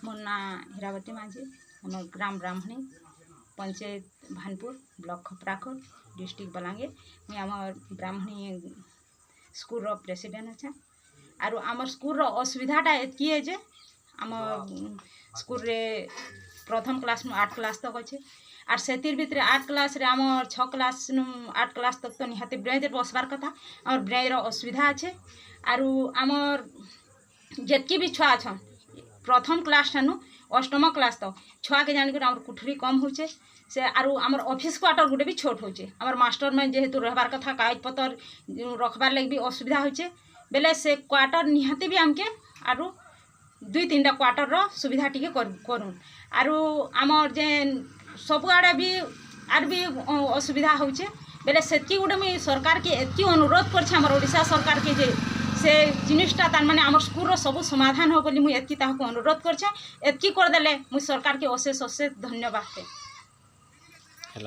मोर ना हीरावती माझी आम ग्राम ब्राह्मणी पंचायत भानपुर ब्लॉक खपराखोर डिस्ट्रिक्ट बलांगीर मुझे आम ब्राह्मणी स्कूल प्रेसिडेंट अच्छे आरु आम स्कूल असुविधाटा एतकी है जे आम स्कूल रे प्रथम क्लास 8 क्लास तक अच्छे आर से भितर 8 क्लास रे आम 6 क्लास 8 क्लास तक तो निहाती ब्रेंच बसबार कथा आम ब्रेंच असुविधा अच्छे आरु आमर जितकी भी छुआ अच्छा प्रथम क्लास ठानु अष्टम क्लास तक छुआ के जानिक आम कुठरी कम होचे से आरु आमर ऑफिस क्वार्टर गोटे भी छोट होचे आमर मास्टर में जेहेतु रहबार कथा कागज पतर रखबार लगे भी असुविधा होचे बेले से क्वार्टर निहाती भी आमके आरु 2-3टा क्वार्टर रो सुविधा टिके करूँ आरु आमर जे सब आड़े भी आर भी असुविधा होचे बेले सेतकी गोटे मुई सरकार के एतकी अनुरोध करछे आमर ओडिशा सरकार के जे से जिनिसटा तार माने आमर स्कूल सब समाधान हो बोली मुई एतकी ताहाको अनुरोध करछे एतकी कर देले मुई सरकार के अशेष अशेष धन्यवाद।